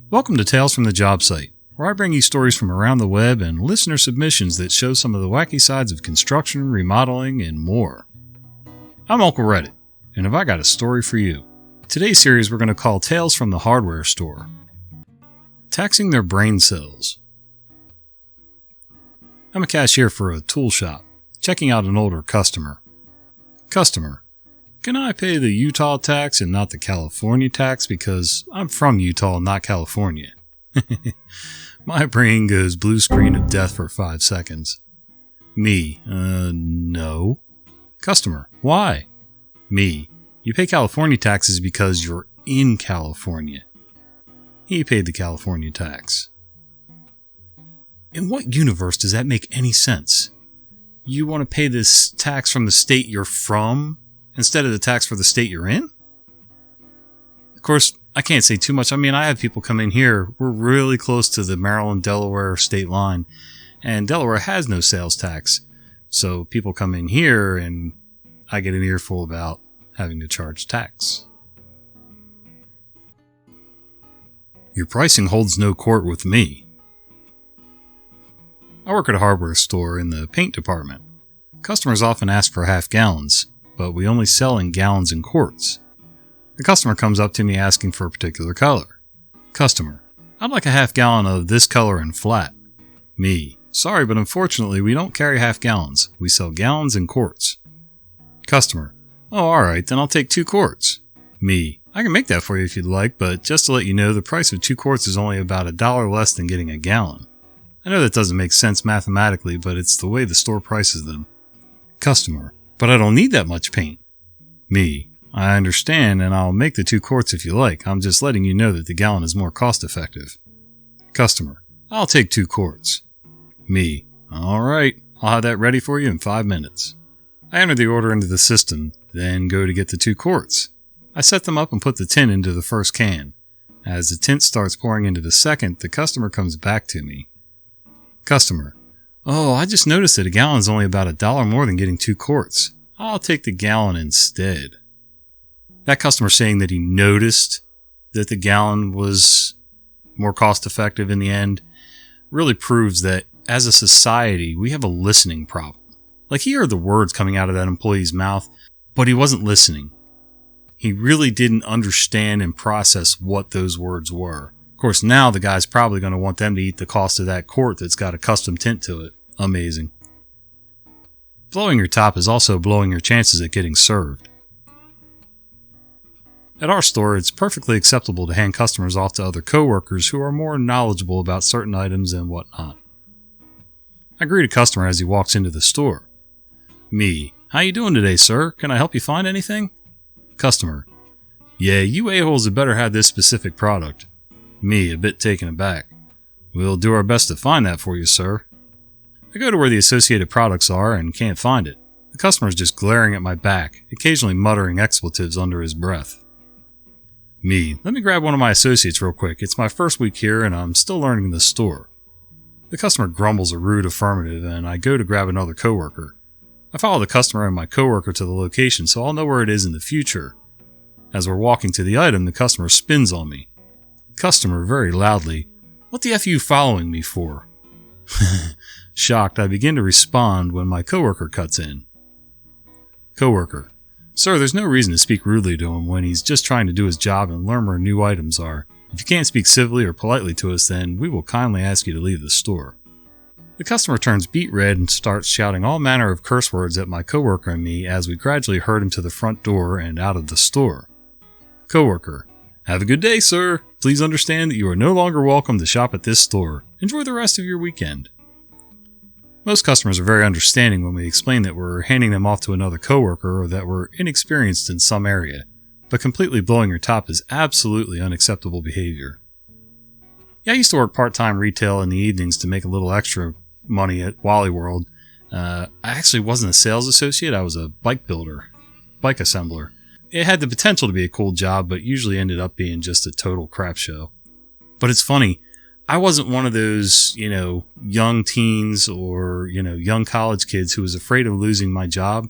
Welcome to Tales from the Jobsite, where I bring you stories from around the web and listener submissions that show some of the wacky sides of construction, remodeling, and more. I'm Uncle Reddit, and have I got a story for you. Today's series we're going to call Tales from the Hardware Store. Taxing their brain cells. I'm a cashier for a tool shop, checking out an older customer. Customer: can I pay the Utah tax and not the California tax because I'm from Utah, not California? My brain goes blue screen of death for 5 seconds. Me: no. Customer: why? Me: you pay California taxes because you're in California. He paid the California tax. In what universe does that make any sense? You want to pay this tax from the state you're from instead of the tax for the state you're in? Of course, I can't say too much. I mean, I have people come in here. We're really close to the Maryland-Delaware state line, and Delaware has no sales tax. So people come in here, and I get an earful about having to charge tax. Your pricing holds no court with me. I work at a hardware store in the paint department. Customers often ask for half gallons, but we only sell in gallons and quarts. The customer comes up to me asking for a particular color. Customer: I'd like a half gallon of this color in flat. Me: sorry, but unfortunately we don't carry half gallons. We sell gallons and quarts. Customer: oh, alright, then I'll take 2 quarts. Me: I can make that for you if you'd like, but just to let you know, the price of 2 quarts is only about $1 less than getting a gallon. I know that doesn't make sense mathematically, but it's the way the store prices them. Customer: but I don't need that much paint. Me: I understand, and I'll make the 2 quarts if you like. I'm just letting you know that the gallon is more cost effective. Customer: I'll take 2 quarts. Me: alright, I'll have that ready for you in 5 minutes. I enter the order into the system, then go to get the 2 quarts. I set them up and put the tint into the first can. As the tint starts pouring into the second, the customer comes back to me. Customer: oh, I just noticed that a gallon is only about $1 more than getting 2 quarts. I'll take the gallon instead. That customer saying that he noticed that the gallon was more cost effective in the end really proves that as a society, we have a listening problem. Like, he heard the words coming out of that employee's mouth, but he wasn't listening. He really didn't understand and process what those words were. Of course, now the guy's probably going to want them to eat the cost of that quart that's got a custom tint to it. Amazing. Blowing your top is also blowing your chances at getting served. At our store, it's perfectly acceptable to hand customers off to other coworkers who are more knowledgeable about certain items and whatnot. I greet a customer as he walks into the store. Me: how you doing today, sir? Can I help you find anything? Customer: yeah, you a-holes had better have this specific product. Me, a bit taken aback: we'll do our best to find that for you, sir. I go to where the associated products are and can't find it. The customer is just glaring at my back, occasionally muttering expletives under his breath. Me: let me grab one of my associates real quick. It's my first week here and I'm still learning the store. The customer grumbles a rude affirmative and I go to grab another coworker. I follow the customer and my coworker to the location so I'll know where it is in the future. As we're walking to the item, the customer spins on me. Customer very loudly: what the F are you following me for? Shocked, I begin to respond when my coworker cuts in. Coworker: sir, there's no reason to speak rudely to him when he's just trying to do his job and learn where new items are. If you can't speak civilly or politely to us, then we will kindly ask you to leave the store. The customer turns beet red and starts shouting all manner of curse words at my coworker and me as we gradually herd him to the front door and out of the store. Coworker: have a good day, sir. Please understand that you are no longer welcome to shop at this store. Enjoy the rest of your weekend. Most customers are very understanding when we explain that we're handing them off to another coworker or that we're inexperienced in some area, but completely blowing your top is absolutely unacceptable behavior. Yeah, I used to work part-time retail in the evenings to make a little extra money at Wally World. I actually wasn't a sales associate, I was a bike builder, bike assembler. It had the potential to be a cool job, but usually ended up being just a total crap show. But it's funny, I wasn't one of those, young teens or, young college kids who was afraid of losing my job.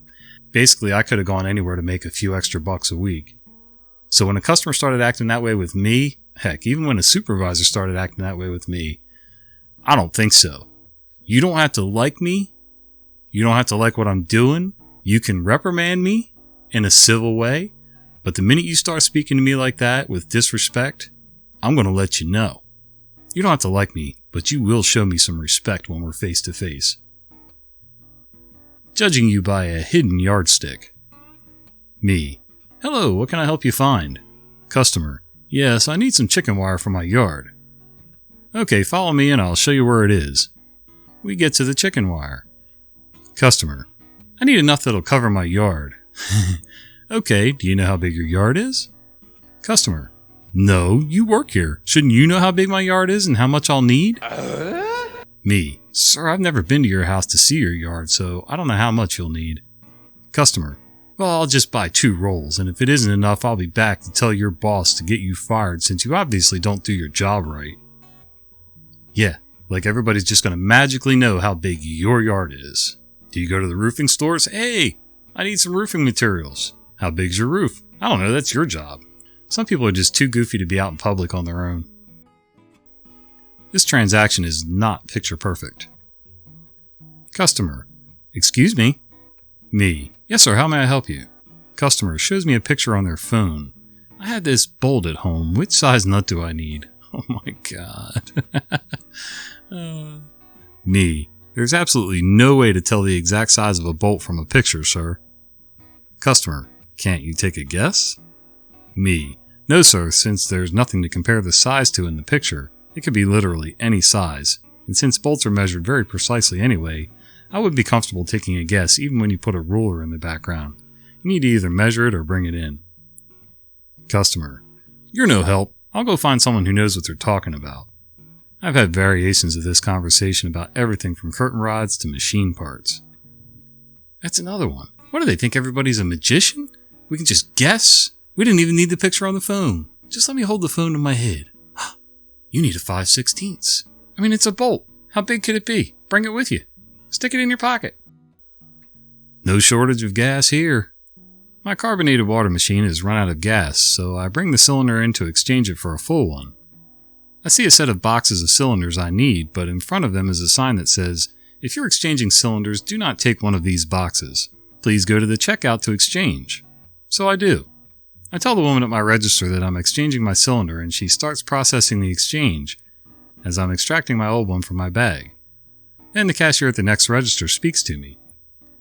Basically, I could have gone anywhere to make a few extra bucks a week. So when a customer started acting that way with me, Heck, even when a supervisor started acting that way with me, I don't think so. You don't have to like me. You don't have to like what I'm doing. You can reprimand me in a civil way. But the minute you start speaking to me like that with disrespect, I'm going to let you know. You don't have to like me, but you will show me some respect when we're face to face. Judging you by a hidden yardstick. Me. Hello, what can I help you find? Customer. Yes, I need some chicken wire for my yard. Okay, follow me and I'll show you where it is. We get to the chicken wire. Customer. I need enough that'll cover my yard. Okay, do you know how big your yard is? Customer. No, you work here. Shouldn't you know how big my yard is and how much I'll need? Me. Sir, I've never been to your house to see your yard, so I don't know how much you'll need. Customer. Well, I'll just buy 2 rolls, and if it isn't enough, I'll be back to tell your boss to get you fired since you obviously don't do your job right. Yeah, like everybody's just going to magically know how big your yard is. Do you go to the roofing stores? Hey, I need some roofing materials. How big's your roof? I don't know, that's your job. Some people are just too goofy to be out in public on their own. This transaction is not picture perfect. Customer. Excuse me? Me. Yes, sir, how may I help you? Customer shows me a picture on their phone. I had this bolt at home. Which size nut do I need? Oh my god. Me. There's absolutely no way to tell the exact size of a bolt from a picture, sir. Customer. Can't you take a guess? Me. No, sir, since there's nothing to compare the size to in the picture, it could be literally any size. And since bolts are measured very precisely anyway, I would be comfortable taking a guess even when you put a ruler in the background. You need to either measure it or bring it in. Customer. You're no help. I'll go find someone who knows what they're talking about. I've had variations of this conversation about everything from curtain rods to machine parts. That's another one. What do they think, everybody's a magician? We can just guess? We didn't even need the picture on the phone. Just let me hold the phone to my head. You need a 5/16. I mean, it's a bolt. How big could it be? Bring it with you. Stick it in your pocket. No shortage of gas here. My carbonated water machine has run out of gas, so I bring the cylinder in to exchange it for a full one. I see a set of boxes of cylinders I need, but in front of them is a sign that says, if you're exchanging cylinders, do not take one of these boxes. Please go to the checkout to exchange. So I do. I tell the woman at my register that I'm exchanging my cylinder, and she starts processing the exchange as I'm extracting my old one from my bag. Then the cashier at the next register speaks to me.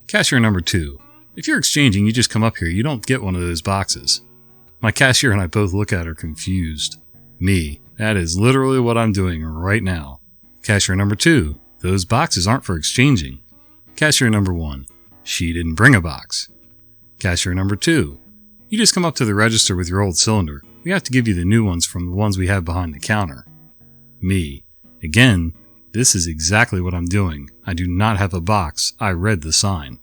Cashier number 2. If you're exchanging, you just come up here. You don't get one of those boxes. My cashier and I both look at her confused. Me. That is literally what I'm doing right now. Cashier number 2. Those boxes aren't for exchanging. Cashier number 1. She didn't bring a box. Cashier number 2. You just come up to the register with your old cylinder. We have to give you the new ones from the ones we have behind the counter. Me. Again, this is exactly what I'm doing. I do not have a box. I read the sign.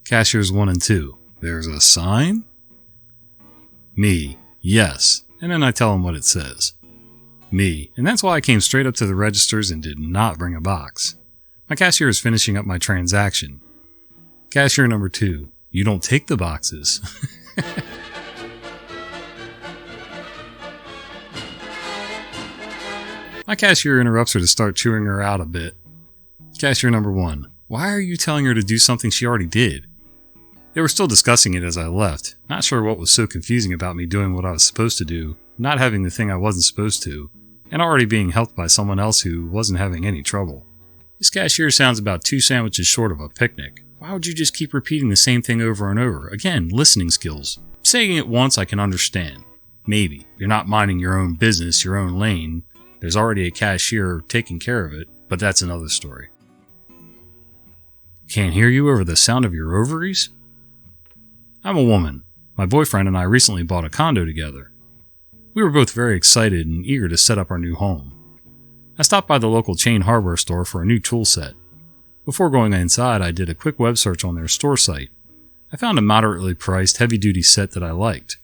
Cashiers 1 and 2. There's a sign? Me. Yes. And then I tell him what it says. Me. And that's why I came straight up to the registers and did not bring a box. My cashier is finishing up my transaction. Cashier number 2. You don't take the boxes. My cashier interrupts her to start chewing her out a bit. Cashier number 1. Why are you telling her to do something she already did? They were still discussing it as I left, not sure what was so confusing about me doing what I was supposed to do, not having the thing I wasn't supposed to, and already being helped by someone else who wasn't having any trouble. This cashier sounds about 2 sandwiches short of a picnic. Why would you just keep repeating the same thing over and over? Again, listening skills. Saying it once I can understand. Maybe. You're not minding your own business, your own lane. There's already a cashier taking care of it, but that's another story. Can't hear you over the sound of your ovaries? I'm a woman. My boyfriend and I recently bought a condo together. We were both very excited and eager to set up our new home. I stopped by the local chain hardware store for a new tool set. Before going inside, I did a quick web search on their store site. I found a moderately priced, heavy-duty set that I liked.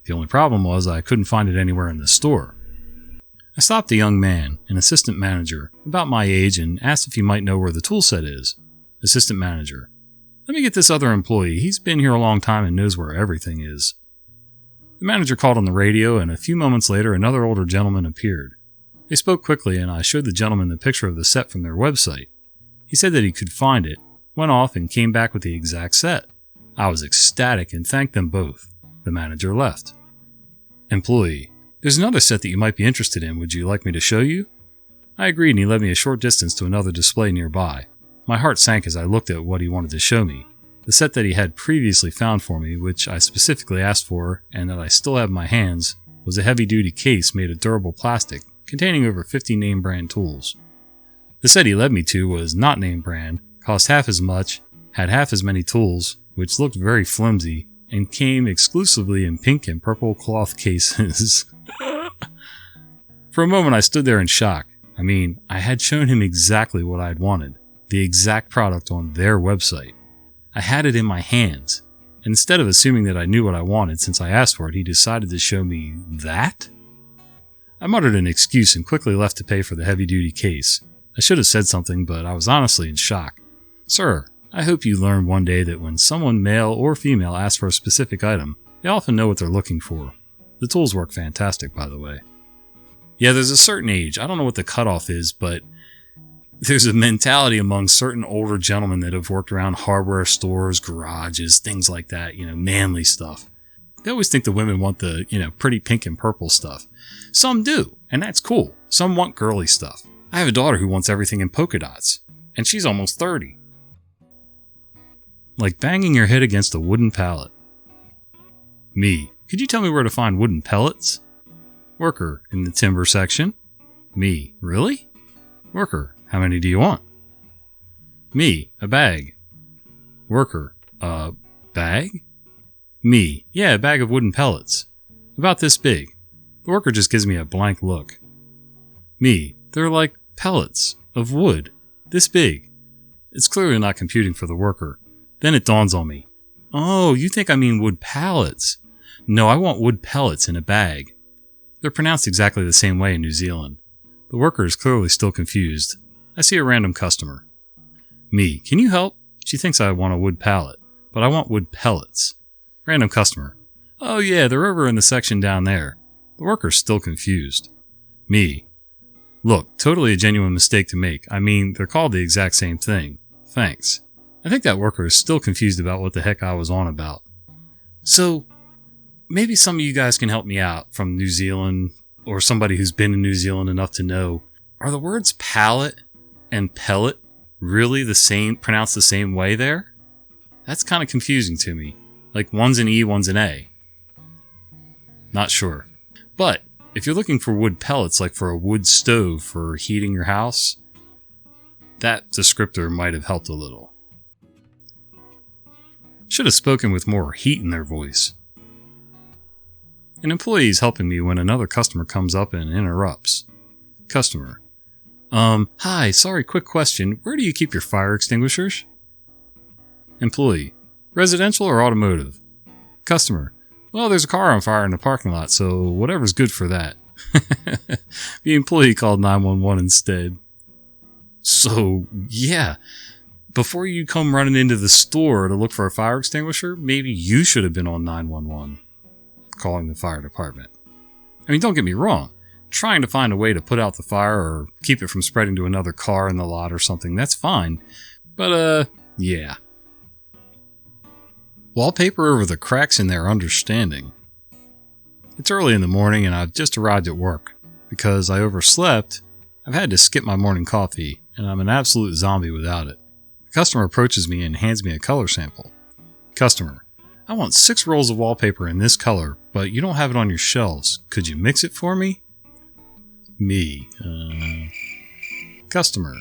The only problem was I couldn't find it anywhere in the store. I stopped a young man, an assistant manager, about my age, and asked if he might know where the tool set is. Assistant manager. Let me get this other employee. He's been here a long time and knows where everything is. The manager called on the radio, and a few moments later another older gentleman appeared. They spoke quickly, and I showed the gentleman the picture of the set from their website. He said that he could find it, went off, and came back with the exact set. I was ecstatic and thanked them both. The manager left. Employee: there's another set that you might be interested in. Would you like me to show you? I agreed, and he led me a short distance to another display nearby. My heart sank as I looked at what he wanted to show me. The set that he had previously found for me, which I specifically asked for and that I still have in my hands, was a heavy-duty case made of durable plastic, containing over 50 name-brand tools. The set he led me to was not name-brand, cost half as much, had half as many tools, which looked very flimsy, and came exclusively in pink and purple cloth cases. For a moment I stood there in shock. I mean, I had shown him exactly what I had wanted, the exact product on their website. I had it in my hands, and instead of assuming that I knew what I wanted since I asked for it, he decided to show me that? I muttered an excuse and quickly left to pay for the heavy-duty case. I should have said something, but I was honestly in shock. Sir, I hope you learn one day that when someone, male or female, asks for a specific item, they often know what they're looking for. The tools work fantastic, by the way. Yeah, there's a certain age, I don't know what the cutoff is, but there's a mentality among certain older gentlemen that have worked around hardware stores, garages, things like that, manly stuff. They always think the women want the, pretty pink and purple stuff. Some do, and that's cool. Some want girly stuff. I have a daughter who wants everything in polka dots, and she's almost 30. Like banging your head against a wooden pallet. Me: could you tell me where to find wooden pellets? Worker: in the timber section. Me: really? Worker: how many do you want? Me: a bag. Worker: a bag? Me: yeah, a bag of wooden pellets. About this big. The worker just gives me a blank look. Me: they're like pellets of wood, this big. It's clearly not computing for the worker. Then it dawns on me. Oh, you think I mean wood pallets. No, I want wood pellets in a bag. They're pronounced exactly the same way in New Zealand. The worker is clearly still confused. I see a random customer. Me: can you help? She thinks I want a wood pallet, but I want wood pellets. Random customer: oh yeah, they're over in the section down there. The worker's still confused. Me: look, totally a genuine mistake to make. I mean, they're called the exact same thing. Thanks. I think that worker is still confused about what the heck I was on about. So, maybe some of you guys can help me out from New Zealand, or somebody who's been in New Zealand enough to know, are the words pallet and pellet really the same, pronounced the same way there? That's kind of confusing to me. Like one's an E, one's an A. Not sure. But, if you're looking for wood pellets, like for a wood stove for heating your house, that descriptor might have helped a little. Should have spoken with more heat in their voice. An employee is helping me when another customer comes up and interrupts. Customer: hi, sorry, quick question. Where do you keep your fire extinguishers? Employee: residential or automotive? Customer: well, there's a car on fire in the parking lot, so whatever's good for that. The employee called 911 instead. So, yeah. Before you come running into the store to look for a fire extinguisher, maybe you should have been on 911, calling the fire department. I mean, don't get me wrong. Trying to find a way to put out the fire or keep it from spreading to another car in the lot or something, that's fine. But, yeah. Wallpaper over the cracks in their understanding. It's early in the morning and I've just arrived at work. Because I overslept, I've had to skip my morning coffee, and I'm an absolute zombie without it. The customer approaches me and hands me a color sample. Customer: I want 6 rolls of wallpaper in this color, but you don't have it on your shelves. Could you mix it for me? Me: Customer.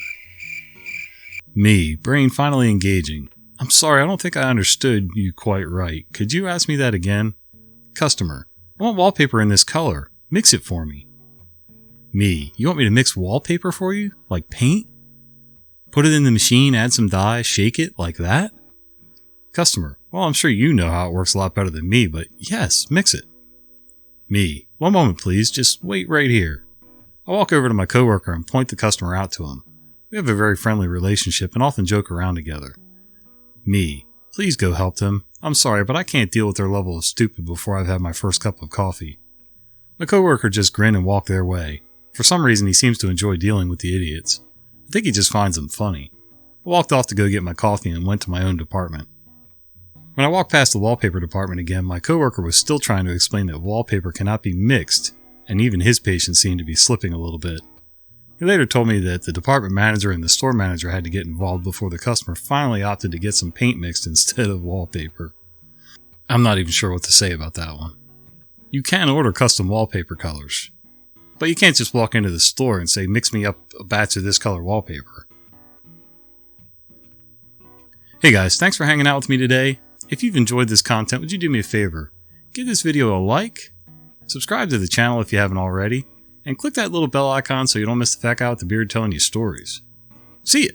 Me, brain finally engaging. I'm sorry, I don't think I understood you quite right. Could you ask me that again? Customer: I want wallpaper in this color. Mix it for me. Me: you want me to mix wallpaper for you? Like paint? Put it in the machine, add some dye, shake it, like that? Customer: well, I'm sure you know how it works a lot better than me, but yes, mix it. Me: one moment please, just wait right here. I walk over to my coworker and point the customer out to him. We have a very friendly relationship and often joke around together. Me: please go help them. I'm sorry, but I can't deal with their level of stupid before I've had my first cup of coffee. My coworker just grinned and walked their way. For some reason, he seems to enjoy dealing with the idiots. I think he just finds them funny. I walked off to go get my coffee and went to my own department. When I walked past the wallpaper department again, my coworker was still trying to explain that wallpaper cannot be mixed, and even his patience seemed to be slipping a little bit. He later told me that the department manager and the store manager had to get involved before the customer finally opted to get some paint mixed instead of wallpaper. I'm not even sure what to say about that one. You can order custom wallpaper colors, but you can't just walk into the store and say, mix me up a batch of this color wallpaper. Hey guys, thanks for hanging out with me today. If you've enjoyed this content, would you do me a favor? Give this video a like, subscribe to the channel if you haven't already, and click that little bell icon so you don't miss the fat guy with the beard telling you stories. See ya!